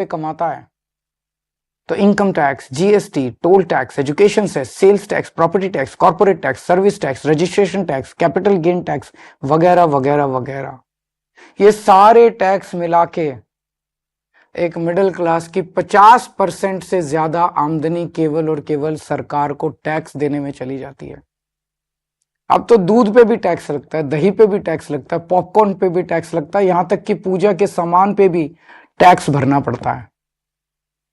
पे कमाता है तो income tax, GST, toll tax, education cess, sales tax, property tax, corporate tax, service tax, registration tax, capital gain tax वगैरह वगैरह वगैरह, ये सारे टैक्स मिला के एक मिडिल क्लास की 50% से ज्यादा आमदनी केवल और केवल सरकार को टैक्स देने में चली जाती है। अब तो दूध पे भी टैक्स लगता है, दही पे भी टैक्स लगता है, पॉपकॉर्न पे भी टैक्स लगता है, यहां तक कि पूजा के सामान पे भी टैक्स भरना पड़ता है।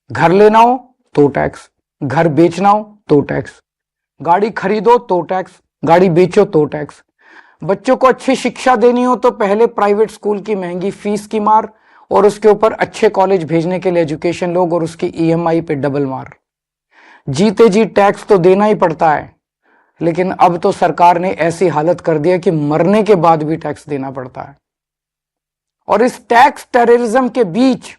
घर लेना हो तो टैक्स, घर बेचना हो तो टैक्स, गाड़ी खरीदो तो टैक्स, गाड़ी बेचो तो टैक्स, बच्चों को अच्छी शिक्षा देनी हो तो पहले प्राइवेट स्कूल की महंगी फीस की मार और उसके ऊपर अच्छे कॉलेज भेजने के लिए एजुकेशन लोग और उसकी ईएमआई पे डबल मार। जीते जी टैक्स तो देना ही पड़ता है, लेकिन अब तो सरकार ने ऐसी हालत कर दिया कि मरने के बाद भी टैक्स देना पड़ता है। और इस टैक्स टेररिज्म के बीच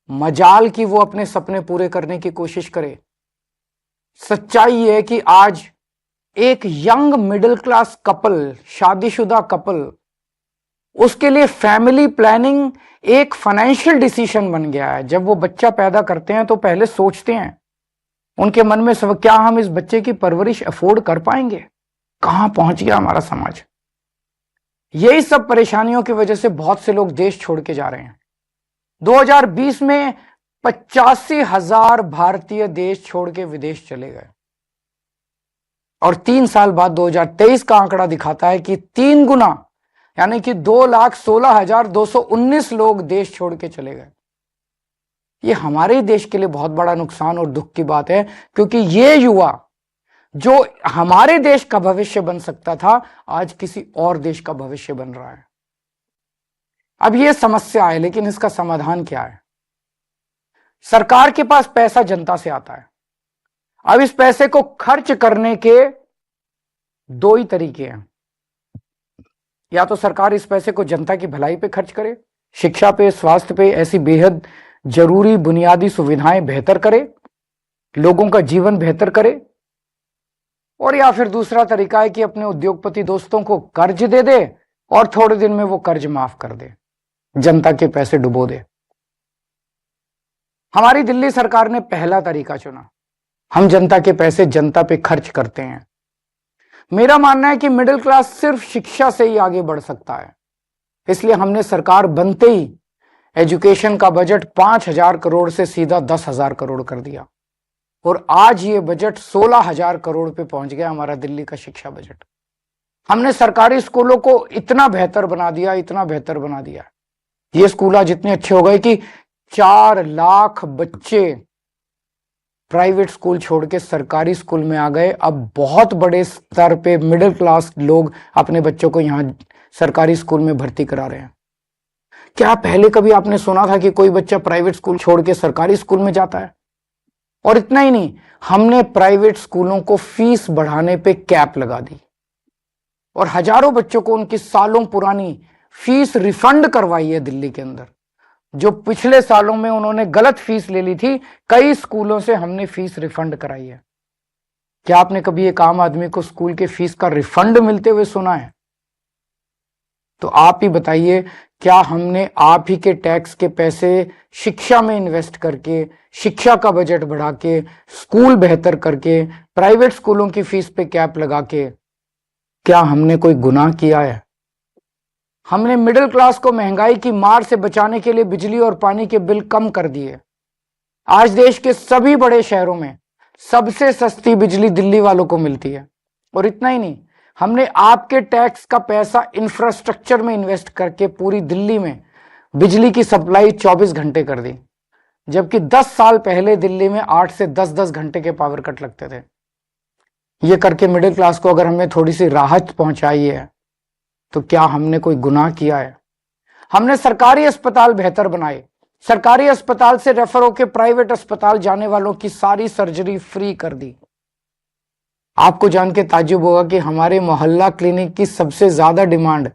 मजाल की वो अपने सपने पूरे करने की कोशिश करे। सच्चाई है कि आज एक यंग मिडिल क्लास कपल, शादीशुदा कपल, उसके लिए फैमिली प्लानिंग एक फाइनेंशियल डिसीजन बन गया है। जब वो बच्चा पैदा करते हैं तो पहले सोचते हैं, उनके मन में सब, क्या हम इस बच्चे की परवरिश अफोर्ड कर पाएंगे? कहां पहुंच गया हमारा समाज? यही सब परेशानियों की वजह से बहुत से लोग देश छोड़ के जा रहे हैं। 2020 में 85,000 भारतीय देश छोड़ के विदेश चले गए और 3 साल बाद 2023 का आंकड़ा दिखाता है कि 3 गुना, यानी कि 2,16,219 लोग देश छोड़ के चले गए। ये हमारे ही देश के लिए बहुत बड़ा नुकसान और दुख की बात है, क्योंकि ये युवा जो हमारे देश का भविष्य बन सकता था, आज किसी और देश का भविष्य बन रहा है। अब ये समस्या है, लेकिन इसका समाधान क्या है? सरकार के पास पैसा जनता से आता है। अब इस पैसे को खर्च करने के 2 ही तरीके हैं। या तो सरकार इस पैसे को जनता की भलाई पे खर्च करे, शिक्षा पे, स्वास्थ्य पे, ऐसी बेहद जरूरी बुनियादी सुविधाएं बेहतर करे, लोगों का जीवन बेहतर करे। और या फिर दूसरा तरीका है कि अपने उद्योगपति दोस्तों को कर्ज दे दे और थोड़े दिन में वो कर्ज माफ कर दे, जनता के पैसे डुबो दे। हमारी दिल्ली सरकार ने पहला तरीका चुना। हम जनता के पैसे जनता पे खर्च करते हैं। मेरा मानना है कि मिडिल क्लास सिर्फ शिक्षा से ही आगे बढ़ सकता है, इसलिए हमने सरकार बनते ही एजुकेशन का बजट 5,000 करोड़ से सीधा 10,000 करोड़ कर दिया और आज ये बजट 16,000 करोड़ पे पहुंच गया, हमारा दिल्ली का शिक्षा बजट। हमने सरकारी स्कूलों को इतना बेहतर बना दिया, इतना बेहतर बना दिया। ये स्कूल आज इतने अच्छे हो गए कि 4 लाख बच्चे प्राइवेट स्कूल छोड़ के सरकारी स्कूल में आ गए। अब बहुत बड़े स्तर पे मिडिल क्लास लोग अपने बच्चों को यहां सरकारी स्कूल में भर्ती करा रहे हैं। क्या पहले कभी आपने सुना था कि कोई बच्चा प्राइवेट स्कूल छोड़ के सरकारी स्कूल में जाता है? और इतना ही नहीं, हमने प्राइवेट स्कूलों को फीस बढ़ाने पे कैप लगा दी और हजारों बच्चों को उनकी सालों पुरानी फीस रिफंड करवाई है दिल्ली के अंदर। जो पिछले सालों में उन्होंने गलत फीस ले ली थी, कई स्कूलों से हमने फीस रिफंड कराई है। क्या आपने कभी एक आम आदमी को स्कूल के फीस का रिफंड मिलते हुए सुना है? तो आप ही बताइए, क्या हमने आप ही के टैक्स के पैसे शिक्षा में इन्वेस्ट करके, शिक्षा का बजट बढ़ा के, स्कूल बेहतर करके, प्राइवेट स्कूलों की फीस पे कैप लगा के, क्या हमने कोई गुनाह किया है? हमने मिडिल क्लास को महंगाई की मार से बचाने के लिए बिजली और पानी के बिल कम कर दिए। आज देश के सभी बड़े शहरों में सबसे सस्ती बिजली दिल्ली वालों को मिलती है। और इतना ही नहीं, हमने आपके टैक्स का पैसा इंफ्रास्ट्रक्चर में इन्वेस्ट करके पूरी दिल्ली में बिजली की सप्लाई 24 घंटे कर दी, जबकि 10 साल पहले दिल्ली में 8 से 10-10 घंटे के पावर कट लगते थे। ये करके मिडिल क्लास को अगर हमने थोड़ी सी राहत पहुंचाई है, तो क्या हमने कोई गुनाह किया है? हमने सरकारी अस्पताल बेहतर बनाए। सरकारी अस्पताल से रेफर होकर प्राइवेट अस्पताल जाने वालों की सारी सर्जरी फ्री कर दी। आपको जान के ताज्जुब होगा कि हमारे मोहल्ला क्लिनिक की सबसे ज्यादा डिमांड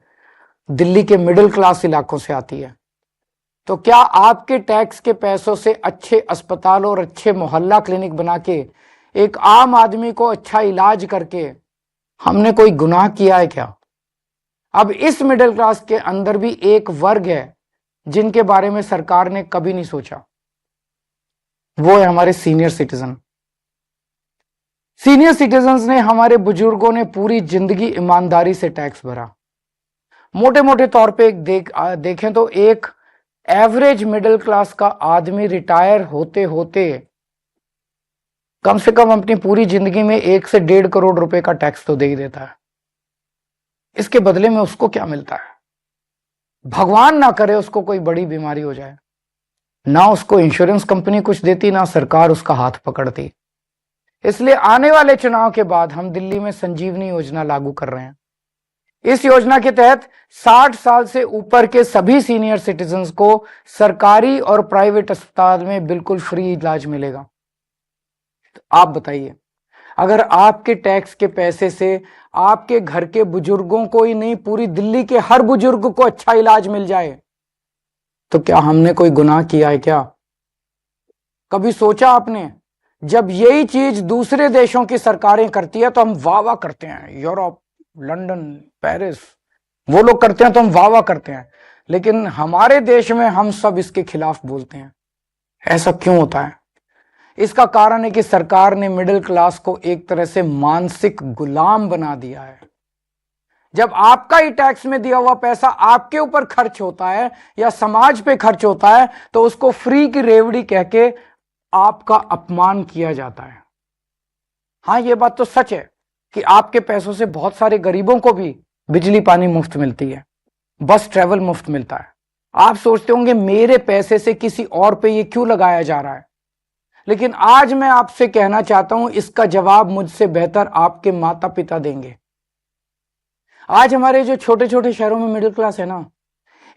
दिल्ली के मिडिल क्लास इलाकों से आती है। तो क्या आपके टैक्स के पैसों से अच्छे अस्पताल और अच्छे मोहल्ला क्लिनिक बना के एक आम आदमी को अच्छा इलाज करके हमने कोई गुनाह किया है क्या? अब इस मिडिल क्लास के अंदर भी एक वर्ग है जिनके बारे में सरकार ने कभी नहीं सोचा। वो है हमारे सीनियर सिटीजन। सीनियर सिटीजन्स ने, हमारे बुजुर्गों ने पूरी जिंदगी ईमानदारी से टैक्स भरा। मोटे मोटे तौर पे देखें तो एक एवरेज मिडिल क्लास का आदमी रिटायर होते होते कम से कम अपनी पूरी जिंदगी में 1 से 1.5 करोड़ रुपए का टैक्स तो दे ही देता है। इसके बदले में उसको क्या मिलता है? भगवान ना करे उसको कोई बड़ी बीमारी हो जाए, ना उसको इंश्योरेंस कंपनी कुछ देती, ना सरकार उसका हाथ पकड़ती। इसलिए आने वाले चुनाव के बाद हम दिल्ली में संजीवनी योजना लागू कर रहे हैं। इस योजना के तहत 60 साल से ऊपर के सभी सीनियर सिटीजन्स को सरकारी और प्राइवेट अस्पताल में बिल्कुल फ्री इलाज मिलेगा। तो आप बताइए, अगर आपके टैक्स के पैसे से आपके घर के बुजुर्गों को ही नहीं, पूरी दिल्ली के हर बुजुर्ग को अच्छा इलाज मिल जाए, तो क्या हमने कोई गुनाह किया है क्या? कभी सोचा आपने? जब यही चीज दूसरे देशों की सरकारें करती है तो हम वाह वाह करते हैं, यूरोप, लंदन, पेरिस, वो लोग करते हैं तो हम वाह वाह करते हैं, लेकिन हमारे देश में हम सब इसके खिलाफ बोलते हैं। ऐसा क्यों होता है? इसका कारण है कि सरकार ने मिडिल क्लास को एक तरह से मानसिक गुलाम बना दिया है। जब आपका ही टैक्स में दिया हुआ पैसा आपके ऊपर खर्च होता है या समाज पे खर्च होता है, तो उसको फ्री की रेवड़ी कह के आपका अपमान किया जाता है। हां, यह बात तो सच है कि आपके पैसों से बहुत सारे गरीबों को भी बिजली पानी मुफ्त मिलती है, बस ट्रैवल मुफ्त मिलता है। आप सोचते होंगे मेरे पैसे से किसी और पे ये क्यों लगाया जा रहा है, लेकिन आज मैं आपसे कहना चाहता हूं, इसका जवाब मुझसे बेहतर आपके माता पिता देंगे। आज हमारे जो छोटे छोटे शहरों में मिडिल क्लास है ना,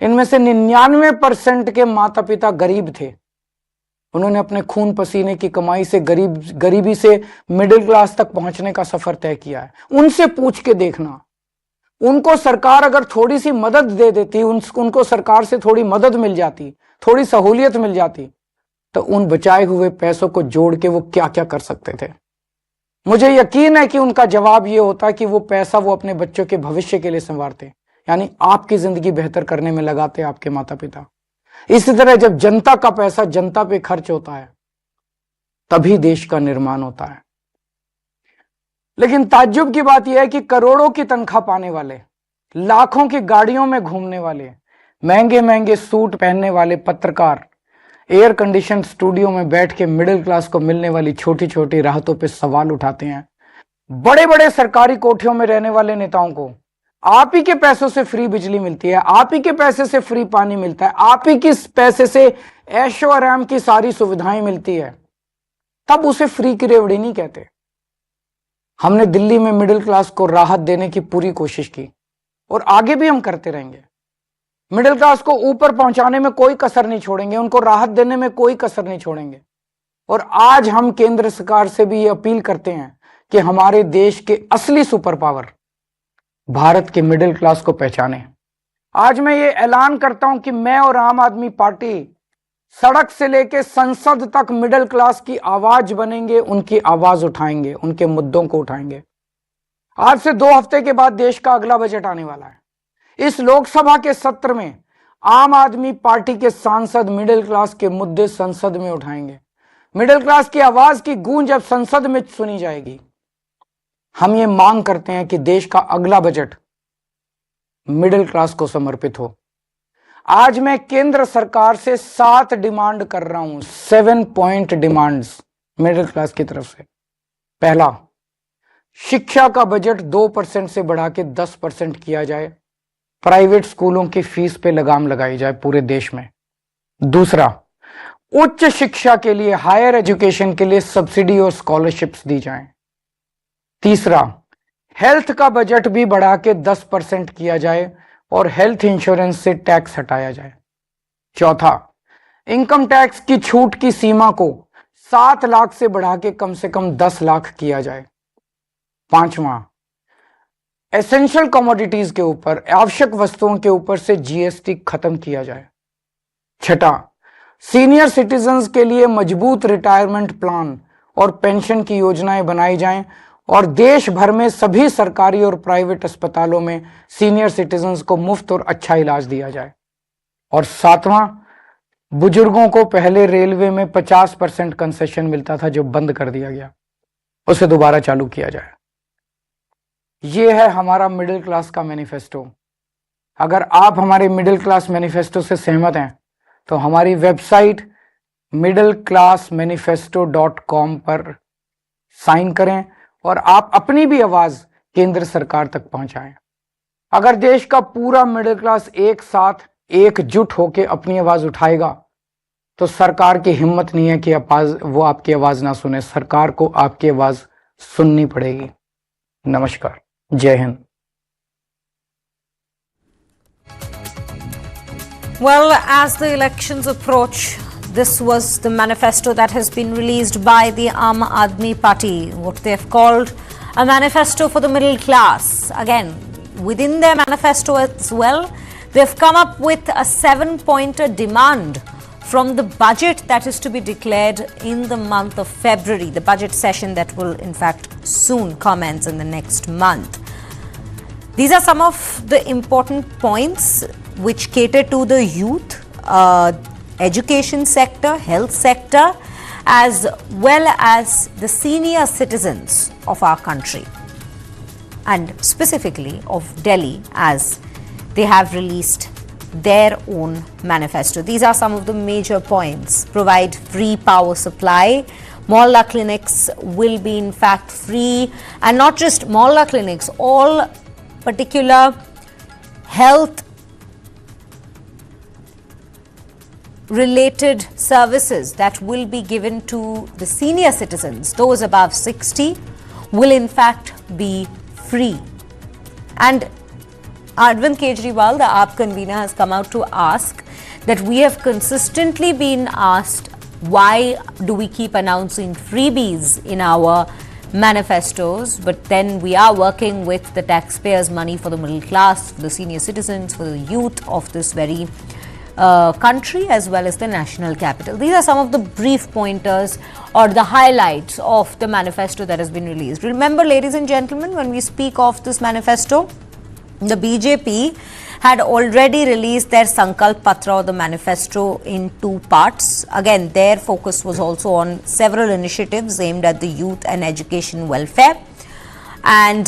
इनमें से 99% के माता पिता गरीब थे। उन्होंने अपने खून पसीने की कमाई से गरीबी से मिडिल क्लास तक पहुंचने का सफर तय किया है। उनसे पूछ के देखना, उनको सरकार अगर थोड़ी सी मदद दे देती, उनको सरकार से थोड़ी मदद मिल जाती, थोड़ी सहूलियत मिल जाती, तो उन बचाए हुए पैसों को जोड़ के वो क्या क्या कर सकते थे। मुझे यकीन है कि उनका जवाब ये होता कि वो पैसा वो अपने बच्चों के भविष्य के लिए संवारते, यानी आपकी जिंदगी बेहतर करने में लगाते आपके माता पिता। इसी तरह जब जनता का पैसा जनता पे खर्च होता है, तभी देश का निर्माण होता है। लेकिन ताज्जुब की बात यह है कि करोड़ों की तनख्वाह पाने वाले, लाखों की गाड़ियों में घूमने वाले, महंगे महंगे सूट पहनने वाले पत्रकार, एयर कंडीशन स्टूडियो में बैठ के मिडिल क्लास को मिलने वाली छोटी छोटी राहतों पे सवाल उठाते हैं। बड़े बड़े सरकारी कोठियों में रहने वाले नेताओं को आप ही के पैसों से फ्री बिजली मिलती है, आप ही के पैसे से फ्री पानी मिलता है, आप ही के पैसे से ऐशो आराम की सारी सुविधाएं मिलती है, तब उसे फ्री की रेवड़ी नहीं कहते। हमने दिल्ली में मिडिल क्लास को राहत देने की पूरी कोशिश की और आगे भी हम करते रहेंगे। मिडिल क्लास को ऊपर पहुंचाने में कोई कसर नहीं छोड़ेंगे, उनको राहत देने में कोई कसर नहीं छोड़ेंगे। और आज हम केंद्र सरकार से भी ये अपील करते हैं कि हमारे देश के असली सुपर पावर भारत के मिडिल क्लास को पहचाने। आज मैं ये ऐलान करता हूं कि मैं और आम आदमी पार्टी सड़क से लेकर संसद तक मिडिल क्लास की आवाज बनेंगे, उनकी आवाज उठाएंगे, उनके मुद्दों को उठाएंगे। आज से 2 हफ्ते के बाद देश का अगला बजट आने वाला है। इस लोकसभा के सत्र में आम आदमी पार्टी के सांसद मिडिल क्लास के मुद्दे संसद में उठाएंगे। मिडिल क्लास की आवाज की गूंज अब संसद में सुनी जाएगी। हम ये मांग करते हैं कि देश का अगला बजट मिडिल क्लास को समर्पित हो। आज मैं केंद्र सरकार से 7 डिमांड कर रहा हूं, 7 पॉइंट डिमांड्स मिडिल क्लास की तरफ से। पहला, शिक्षा का बजट 2% से बढ़ा के 10% किया जाए, प्राइवेट स्कूलों की फीस पे लगाम लगाई जाए पूरे देश में। दूसरा, उच्च शिक्षा के लिए, हायर एजुकेशन के लिए सब्सिडी और स्कॉलरशिप्स दी जाएं। तीसरा, हेल्थ का बजट भी बढ़ा के 10% किया जाए और हेल्थ इंश्योरेंस से टैक्स हटाया जाए। चौथा, इनकम टैक्स की छूट की सीमा को 7 लाख से बढ़ा के कम से कम 10 लाख किया जाए। पांचवा, एसेंशियल कमोडिटीज के ऊपर, आवश्यक वस्तुओं के ऊपर से जीएसटी खत्म किया जाए। छठा, सीनियर सिटीजन्स के लिए मजबूत रिटायरमेंट प्लान और पेंशन की योजनाएं बनाई जाएं और देश भर में सभी सरकारी और प्राइवेट अस्पतालों में सीनियर सिटीजन्स को मुफ्त और अच्छा इलाज दिया जाए। और सातवां, बुजुर्गों को पहले रेलवे में 50% कंसेशन मिलता था जो बंद कर दिया गया, उसे दोबारा चालू किया जाए। ये है हमारा मिडिल क्लास का मैनिफेस्टो। अगर आप हमारे मिडिल क्लास मैनिफेस्टो से सहमत हैं तो हमारी वेबसाइट middleclassmanifesto.com पर साइन करें और आप अपनी भी आवाज केंद्र सरकार तक पहुंचाएं। अगर देश का पूरा मिडिल क्लास एक साथ एकजुट होकर अपनी आवाज उठाएगा तो सरकार की हिम्मत नहीं है कि वो आपकी आवाज ना सुने। सरकार को आपकी आवाज सुननी पड़ेगी। नमस्कार, जय Hind. Well, as the elections approach, this was the manifesto that has been released by the Aam Aadmi Party, what they have called a manifesto for the middle class. Again, within their manifesto as well, they've come up with a 7-pointer demand from the budget that is to be declared in the month of February, the budget session that will in fact soon commence in the next month. These are some of the important points which cater to the youth, education sector, health sector, as well as the senior citizens of our country, and specifically of Delhi, as they have released their own manifesto. These are some of the major points. Provide free power supply. Mohalla clinics will be in fact free, and not just Mohalla clinics, all particular health related services that will be given to the senior citizens, those above 60, will in fact be free. And Arvind Kejriwal, the AAP convener, has come out to ask that we have consistently been asked, why do we keep announcing freebies in our manifestos, but then we are working with the taxpayers' money for the middle class, for the senior citizens, for the youth of this very country, as well as the national capital. These are some of the brief pointers or the highlights of the manifesto that has been released. Remember, ladies and gentlemen, when we speak of this manifesto, the BJP had already released their Sankalp Patra or the manifesto in 2 parts. Again, their focus was also on several initiatives aimed at the youth and education welfare. And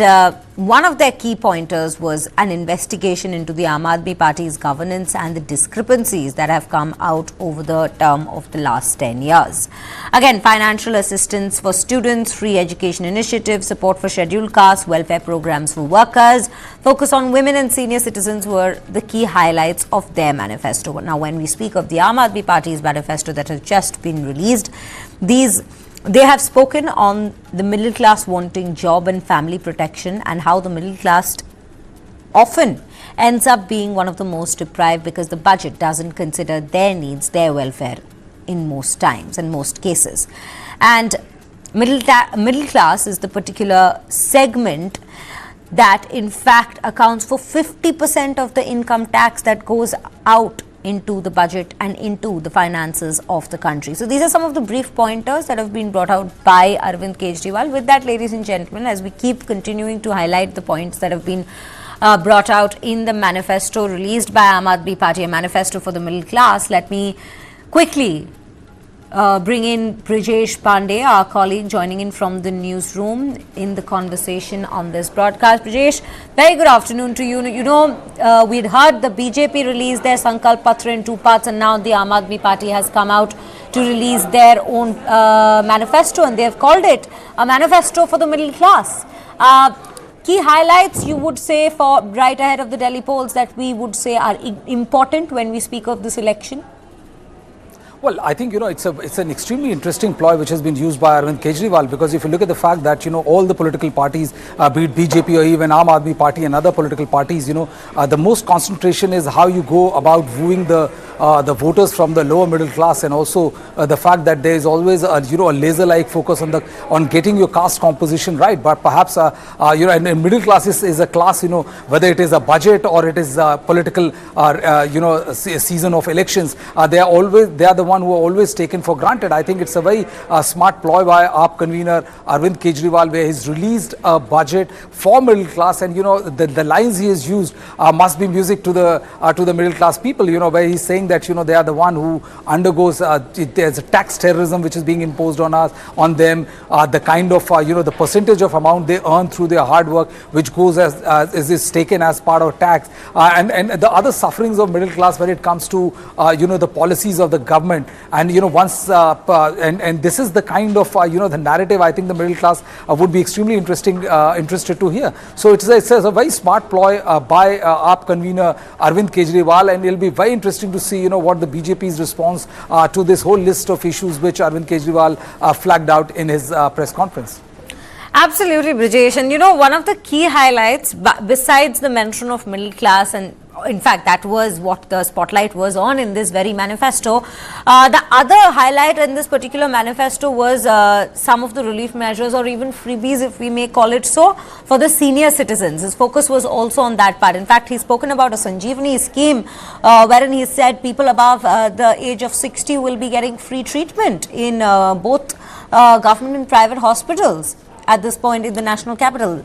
one of their key pointers was an investigation into the Aam Aadmi Party's governance and the discrepancies that have come out over the term of the last 10 years. Again, financial assistance for students, free education initiatives, support for scheduled castes, welfare programs for workers, focus on women and senior citizens were the key highlights of their manifesto. Now, when we speak of the Aam Aadmi Party's manifesto that has just been released, they have spoken on the middle class wanting job and family protection, and how the middle class often ends up being one of the most deprived because the budget doesn't consider their needs, their welfare in most times and most cases. And middle class is the particular segment that in fact accounts for 50% of the income tax that goes out into the budget and into the finances of the country. So these are some of the brief pointers that have been brought out by Arvind Kejriwal. With that, ladies and gentlemen, as we keep continuing to highlight the points that have been brought out in the manifesto released by Aam Aadmi Party, a manifesto for the middle class, let me quickly bring in Brijesh Pandey, our colleague, joining in from the newsroom in the conversation on this broadcast. Brijesh, very good afternoon to you. You know, we'd heard the BJP release their Sankalp Patra in 2 parts, and now the Aam Aadmi Party has come out to release their own manifesto, and they have called it a manifesto for the middle class. Key highlights you would say for right ahead of the Delhi polls that we would say are important when we speak of this election? Well, I think, it's an extremely interesting ploy which has been used by Arvind Kejriwal, because if you look at the fact that, all the political parties, be it BJP or even Aam Aadmi Party and other political parties, the most concentration is how you go about wooing the voters from the lower middle class, and also the fact that there is always a laser-like focus on getting your caste composition right. But perhaps and middle class is a class, whether it is a budget or it is a political season of elections, they are the one who are always taken for granted. I think it's a very smart ploy by AAP convener Arvind Kejriwal, where he's released a budget for middle class, and the lines he has used must be music to the middle class people. Where he's saying that they are the one who undergoes there's a tax terrorism which is being imposed on them. The kind of the percentage of amount they earn through their hard work, which goes is taken as part of tax, and the other sufferings of middle class when it comes to the policies of the government. And once and this is the kind of the narrative I think the middle class would be extremely interested to hear. So it's a very smart ploy by AAP convener Arvind Kejriwal, and it'll be very interesting to see what the BJP's response to this whole list of issues which Arvind Kejriwal flagged out in his press conference. Absolutely, Brijesh. And one of the key highlights, besides the mention of middle class, and in fact that was what the spotlight was on in this very manifesto, the other highlight in this particular manifesto was some of the relief measures, or even freebies, if we may call it so, for the senior citizens. His focus was also on that part. In fact, he's spoken about a Sanjeevani scheme wherein he said people above the age of 60 will be getting free treatment in both government and private hospitals at this point in the national capital.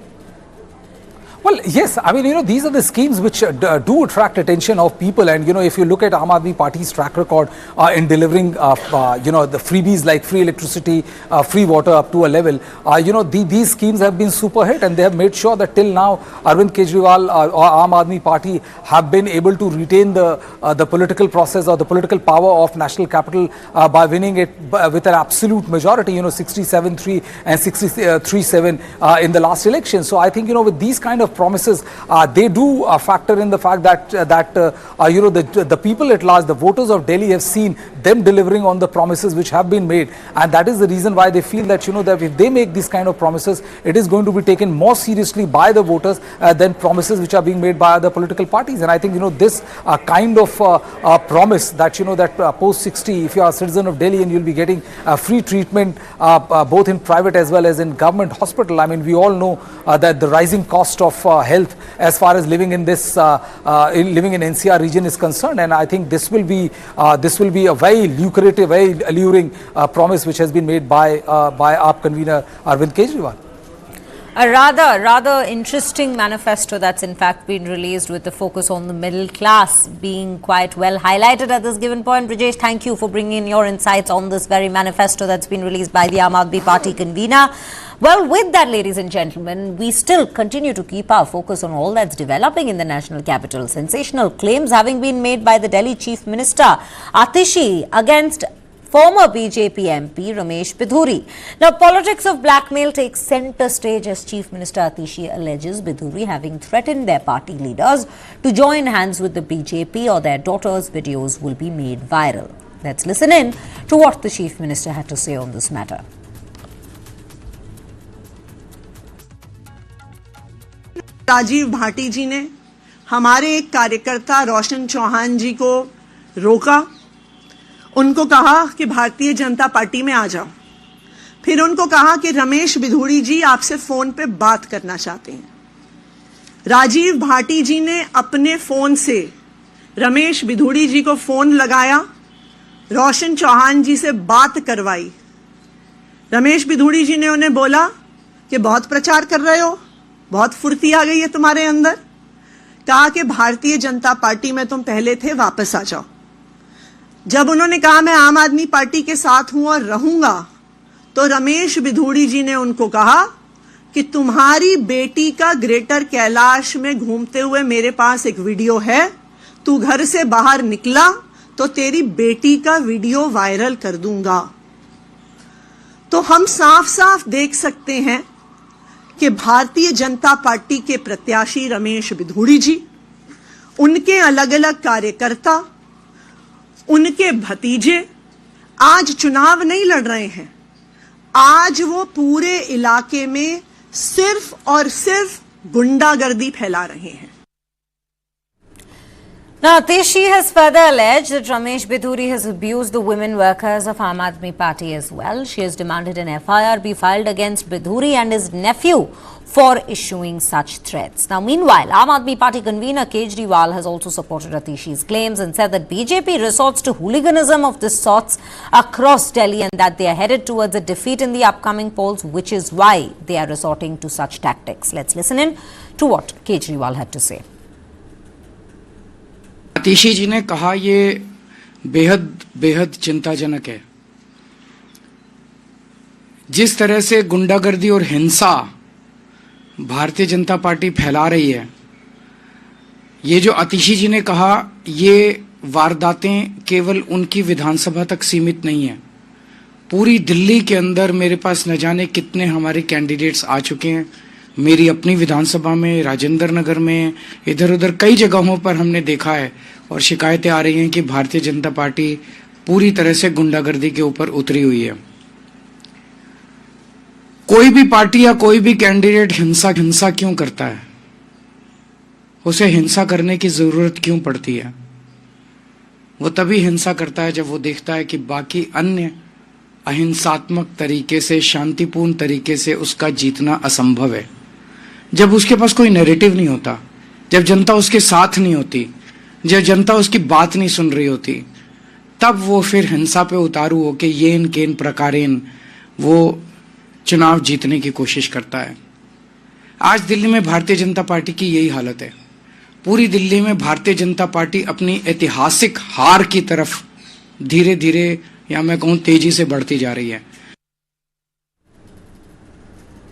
Well, yes, I mean, these are the schemes which do attract attention of people. And, if you look at Aam Aadmi Party's track record in delivering, the freebies like free electricity, free water up to a level, these schemes have been super hit, and they have made sure that till now, Arvind Kejriwal or Aam Aadmi Party have been able to retain the political process or the political power of national capital by winning it with an absolute majority, 67-3 and 63-7 in the last election. So I think, with these kind of promises, they do factor in the fact that the people at large, the voters of Delhi, have seen them delivering on the promises which have been made, and that is the reason why they feel that that if they make these kind of promises, it is going to be taken more seriously by the voters than promises which are being made by other political parties. And I think this kind of promise that that post 60, if you are a citizen of Delhi and you'll be getting free treatment both in private as well as in government hospital. I mean, we all know that the rising cost of health as far as living in this living in NCR region is concerned, and I think this will be a very lucrative, very alluring promise which has been made by AAP convener Arvind Kejriwal. A rather interesting manifesto that's in fact been released, with the focus on the middle class being quite well highlighted at this given point. Brijesh, thank you for bringing in your insights on this very manifesto that's been released by the Aam Aadmi Party convener. Well, with that, ladies and gentlemen, we still continue to keep our focus on all that's developing in the national capital. Sensational claims having been made by the Delhi Chief Minister Atishi against former BJP MP Ramesh Bidhuri. Now, politics of blackmail takes center stage as Chief Minister Atishi alleges Bidhuri having threatened their party leaders to join hands with the BJP or their daughters' videos will be made viral. Let's listen in to what the Chief Minister had to say on this matter. Rajiv Bhati जी ने हमारे एक कार्यकर्ता रोशन चौहान जी को रोका, उनको कहा कि Bharatiya Janata party में आ जाओ। फिर उनको कहा कि रमेश बिधूड़ी जी आपसे फोन पे बात करना चाहते हैं। राजीव भाटी जी ने अपने फोन से रमेश बिधूड़ी जी को फोन लगाया, रोशन चौहान जी से बात करवाई। रमेश बिधूड़ी जी ने उन्हें बोला कि बहुत प्रचार कर रहे हो, बहुत फुर्ती आ गई है तुम्हारे अंदर। कहा कि भारतीय जनता पार्टी में तुम पहले थे, वापस आ जाओ। जब उन्होंने कहा मैं आम आदमी पार्टी के साथ हूं और रहूंगा, तो रमेश बिधूड़ी जी ने उनको कहा कि तुम्हारी बेटी का ग्रेटर कैलाश में घूमते हुए मेरे पास एक वीडियो है, तू घर से बाहर निकला तो तेरी बेटी का वीडियो वायरल कर दूंगा। तो हम साफ साफ देख सकते हैं कि भारतीय जनता पार्टी के प्रत्याशी रमेश बिधूड़ी जी, उनके अलग अलग कार्यकर्ता, उनके भतीजे आज चुनाव नहीं लड़ रहे हैं। आज वो पूरे इलाके में सिर्फ और सिर्फ गुंडागर्दी फैला रहे हैं। Now, Atishi has further alleged that Ramesh Bidhuri has abused the women workers of Aam Aadmi Party as well. She has demanded an FIR be filed against Bidhuri and his nephew for issuing such threats. Now, meanwhile, Aam Aadmi Party convener Kejriwal has also supported Atishi's claims and said that BJP resorts to hooliganism of this sort across Delhi and that they are headed towards a defeat in the upcoming polls, which is why they are resorting to such tactics. Let's listen in to what Kejriwal had to say. आतिशी जी ने कहा ये बेहद बेहद चिंताजनक है। जिस तरह से गुंडागर्दी और हिंसा भारतीय जनता पार्टी फैला रही है, ये जो आतिशी जी ने कहा ये वारदातें केवल उनकी विधानसभा तक सीमित नहीं है। पूरी दिल्ली के अंदर मेरे पास न जाने कितने हमारे कैंडिडेट्स आ चुके हैं। मेरी अपनी विधानसभा में, राजेंद्र नगर में, इधर उधर कई जगहों पर हमने देखा है और शिकायतें आ रही हैं कि भारतीय जनता पार्टी पूरी तरह से गुंडागर्दी के ऊपर उतरी हुई है। कोई भी पार्टी या कोई भी कैंडिडेट हिंसा क्यों करता है? उसे हिंसा करने की जरूरत क्यों पड़ती है? वो तभी हिंसा करता है जब वो देखता है कि बाकी अन्य अहिंसात्मक तरीके से, शांतिपूर्ण तरीके से उसका जीतना असंभव है। जब उसके पास कोई नैरेटिव नहीं होता, जब जनता उसके साथ नहीं होती, जब जनता उसकी बात नहीं सुन रही होती, तब वो फिर हिंसा पे उतारू होके येन केन प्रकारेन वो चुनाव जीतने की कोशिश करता है। आज दिल्ली में भारतीय जनता पार्टी की यही हालत है। पूरी दिल्ली में भारतीय जनता पार्टी अपनी ऐतिहासिक हार की तरफ धीरे धीरे, या मैं कहूं तेजी से बढ़ती जा रही है।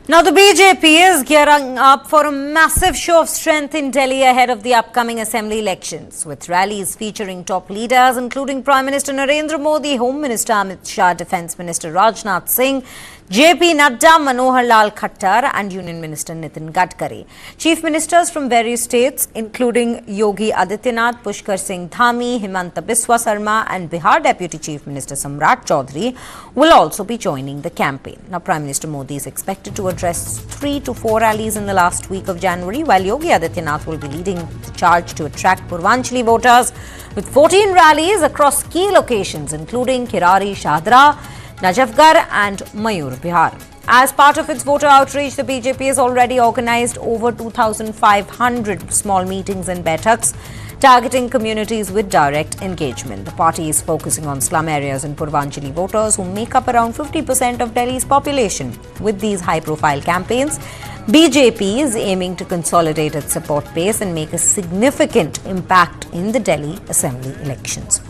Now, the BJP is gearing up for a massive show of strength in Delhi ahead of the upcoming assembly elections, with rallies featuring top leaders including Prime Minister Narendra Modi, Home Minister Amit Shah, Defence Minister Rajnath Singh, JP Nadda, Manohar Lal Khattar and Union Minister Nitin Gadkari. Chief Ministers from various states including Yogi Adityanath, Pushkar Singh Dhami, Himanta Biswa Sarma and Bihar Deputy Chief Minister Samrat Chaudhary will also be joining the campaign. Now, Prime Minister Modi is expected to address 3 to 4 rallies in the last week of January, while Yogi Adityanath will be leading the charge to attract Purvanchali voters with 14 rallies across key locations including Kirari, Shahadra, Najafgarh and Mayur, Bihar. As part of its voter outreach, the BJP has already organized over 2,500 small meetings and baithaks targeting communities with direct engagement. The party is focusing on slum areas and Purvanchali voters who make up around 50% of Delhi's population. With these high-profile campaigns, BJP is aiming to consolidate its support base and make a significant impact in the Delhi Assembly elections.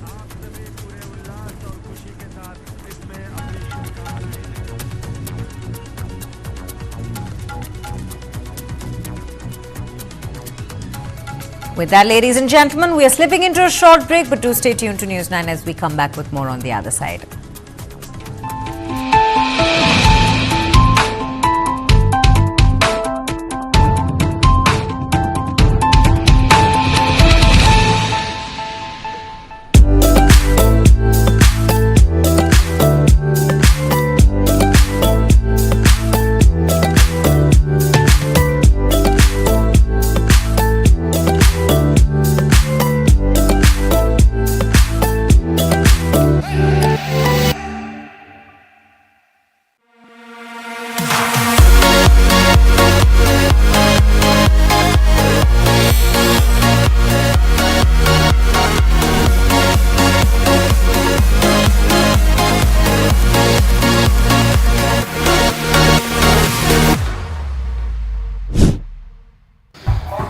With that, ladies and gentlemen, we are slipping into a short break, but do stay tuned to News9 as we come back with more on the other side.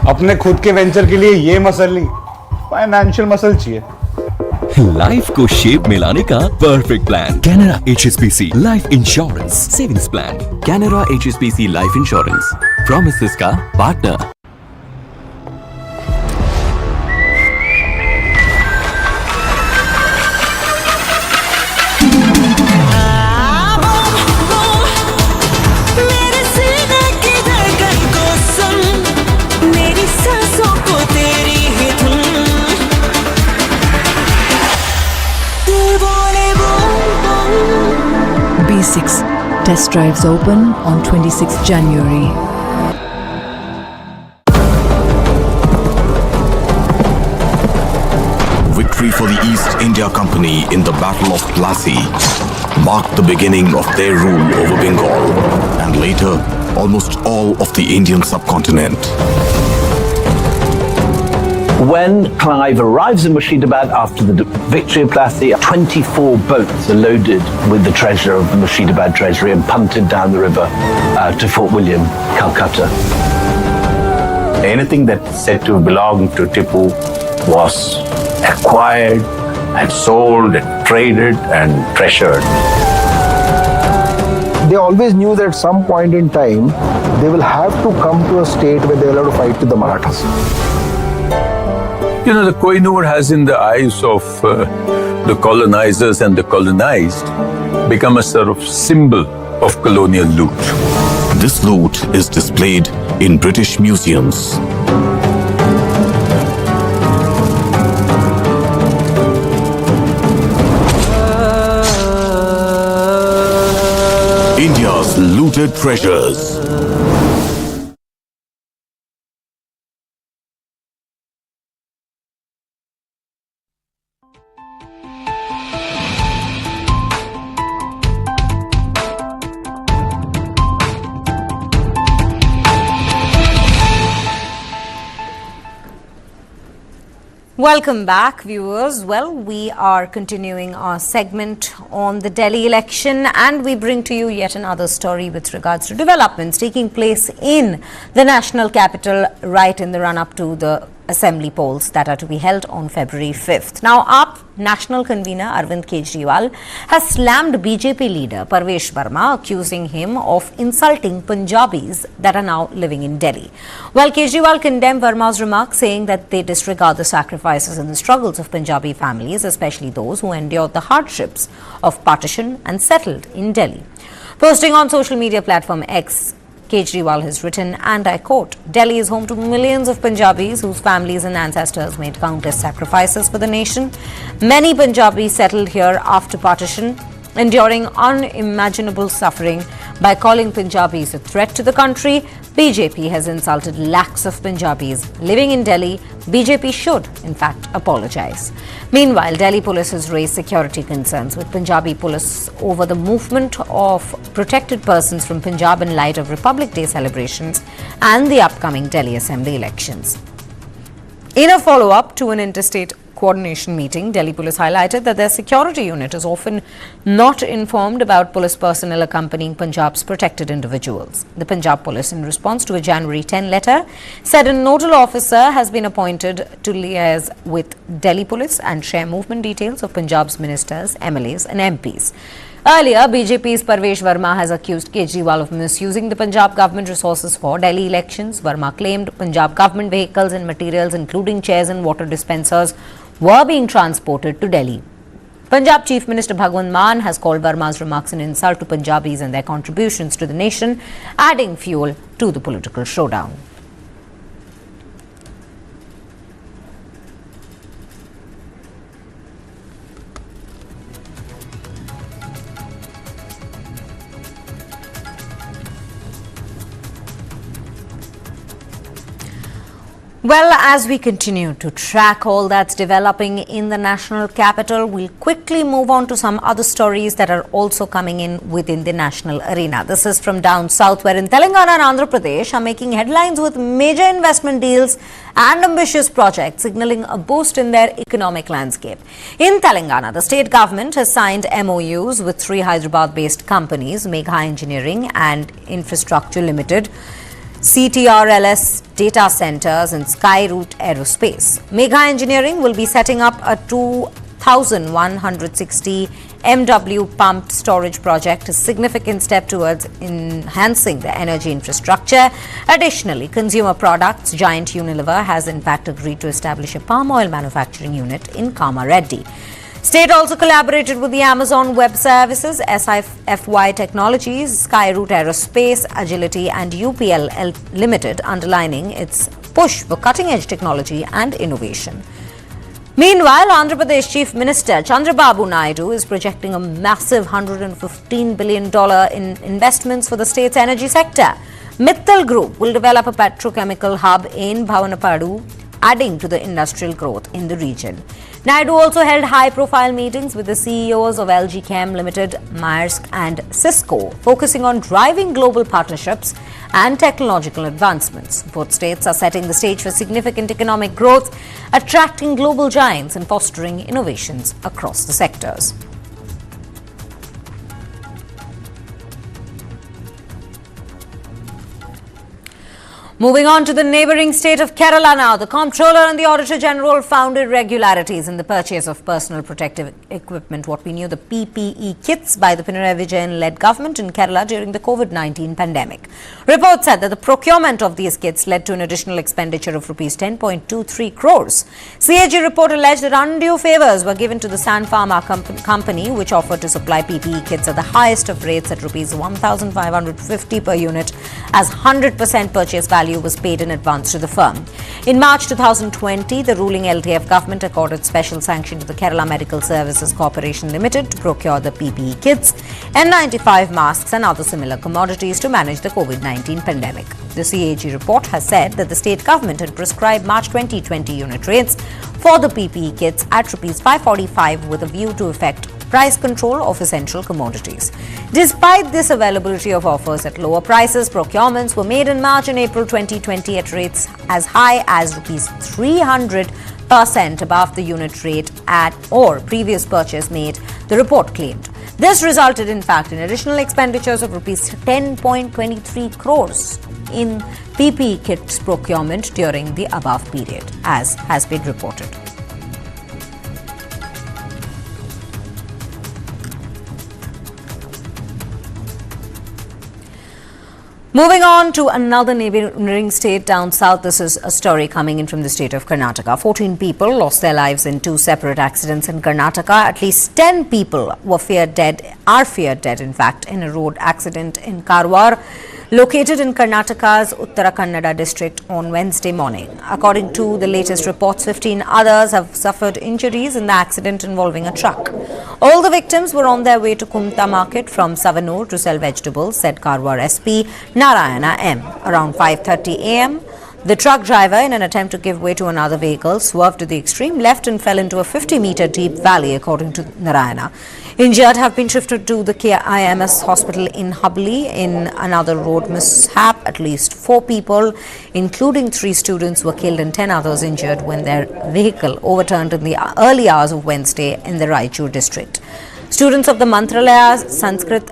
अपने खुद के venture के लिए ये muscle नहीं, financial muscle चाहिए। Life को shape में लाने का perfect plan, Canara HSBC life insurance savings plan. Canara HSBC life insurance, promises का partner. B6 test drives open on 26 January. victory for the East India Company in the Battle of Plassey marked the beginning of their rule over Bengal and later almost all of the Indian subcontinent. When Clive arrives in Murshidabad after the victory of Plassey, 24 boats are loaded with the treasure of the Murshidabad treasury and punted down the river to Fort William, Calcutta. Anything that's said to belong to Tipu was acquired and sold and traded and treasured. They always knew that at some point in time, they will have to come to a state where they will have to fight with the Marathas. You know, the Kohinoor has in the eyes of the colonizers and the colonized become a sort of symbol of colonial loot. This loot is displayed in British museums. India's looted treasures. Welcome back, viewers. Well, we are continuing our segment on the Delhi election, and we bring to you yet another story with regards to developments taking place in the national capital right in the run-up to the assembly polls that are to be held on February 5th. Now, AAP national convener Arvind Kejriwal has slammed BJP leader Parvesh Verma, accusing him of insulting Punjabis that are now living in Delhi. While Kejriwal condemned Verma's remarks, saying that they disregard the sacrifices and the struggles of Punjabi families, especially those who endured the hardships of partition and settled in Delhi. Posting on social media platform X, Kejriwal has written, and I quote, "Delhi is home to millions of Punjabis whose families and ancestors made countless sacrifices for the nation. Many Punjabis settled here after partition, enduring unimaginable suffering. By calling Punjabis a threat to the country, BJP has insulted lakhs of Punjabis living in Delhi. BJP should, in fact, apologize." Meanwhile, Delhi police has raised security concerns with Punjabi police over the movement of protected persons from Punjab in light of Republic Day celebrations and the upcoming Delhi Assembly elections. In a follow-up to an interstate coordination meeting, Delhi police highlighted that their security unit is often not informed about police personnel accompanying Punjab's protected individuals. The Punjab police, in response to a January 10 letter, said a nodal officer has been appointed to liaise with Delhi police and share movement details of Punjab's ministers, MLAs and MPs. Earlier, BJP's Parvesh Verma has accused Kejriwal of misusing the Punjab government resources for Delhi elections. Verma claimed Punjab government vehicles and materials, including chairs and water dispensers, were being transported to Delhi. Punjab Chief Minister Bhagwant Mann has called Verma's remarks an insult to Punjabis and their contributions to the nation, adding fuel to the political showdown. Well, as we continue to track all that's developing in the national capital, we'll quickly move on to some other stories that are also coming in within the national arena. This is from down south, where in Telangana and Andhra Pradesh are making headlines with major investment deals and ambitious projects, signaling a boost in their economic landscape. In Telangana, the state government has signed MOUs with 3 Hyderabad-based companies, Megha Engineering and Infrastructure Limited, CTRLS Data Centers and Skyroot Aerospace. Megha Engineering will be setting up a 2,160 MW pumped storage project, a significant step towards enhancing the energy infrastructure. Additionally, consumer products giant Unilever has in fact agreed to establish a palm oil manufacturing unit in Kamareddy. State also collaborated with the Amazon Web Services, SIFY Technologies, Skyroot Aerospace, Agility and UPL Limited, underlining its push for cutting-edge technology and innovation. Meanwhile, Andhra Pradesh Chief Minister Chandrababu Naidu is projecting a massive $115 billion in investments for the state's energy sector. Mittal Group will develop a petrochemical hub in Bhavanapadu, adding to the industrial growth in the region. Naidu also held high-profile meetings with the CEOs of LG Chem Limited, Maersk and Cisco, focusing on driving global partnerships and technological advancements. Both states are setting the stage for significant economic growth, attracting global giants and fostering innovations across the sectors. Moving on to the neighbouring state of Kerala now, the Comptroller and the Auditor General found irregularities in the purchase of personal protective equipment, what we knew the PPE kits, by the Pinarayi Vijayan-led government in Kerala during the COVID-19 pandemic. Reports said that the procurement of these kits led to an additional expenditure of rupees 10.23 crores. CAG report alleged that undue favours were given to the San Pharma company, which offered to supply PPE kits at the highest of rates at rupees 1,550 per unit, as 100% purchase value was paid in advance to the firm. In March 2020, the ruling LTF government accorded special sanction to the Kerala Medical Services Corporation Limited to procure the PPE kits, N95 masks and other similar commodities to manage the COVID-19 pandemic. The CAG report has said that the state government had prescribed March 2020 unit rates for the PPE kits at rupees 545 with a view to effect price control of essential commodities. Despite this availability of offers at lower prices, procurements were made in March and April 2020 at rates as high as rupees 300% above the unit rate at or previous purchase made, the report claimed. This resulted in fact in additional expenditures of rupees 10.23 crores in PPE kits procurement during the above period, as has been reported. Moving on to another neighbouring state down south, this is a story coming in from the state of Karnataka. 14 people lost their lives in two separate accidents in Karnataka. At least 10 people are feared dead, in fact, in a road accident in Karwar, located in Karnataka's Uttara Kannada district on Wednesday morning. According to the latest reports, 15 others have suffered injuries in the accident involving a truck. All the victims were on their way to Kumta market from Savanur to sell vegetables, said Karwar SP Narayana M. Around 5:30 a.m., the truck driver, in an attempt to give way to another vehicle, swerved to the extreme left and fell into a 50-meter deep valley, according to Narayana. Injured have been shifted to the KIMS hospital in Hubli. In another road mishap, at least 4 people, including 3 students, were killed and 10 others injured when their vehicle overturned in the early hours of Wednesday in the Raichur district. Students of the Mantralaya Sanskrit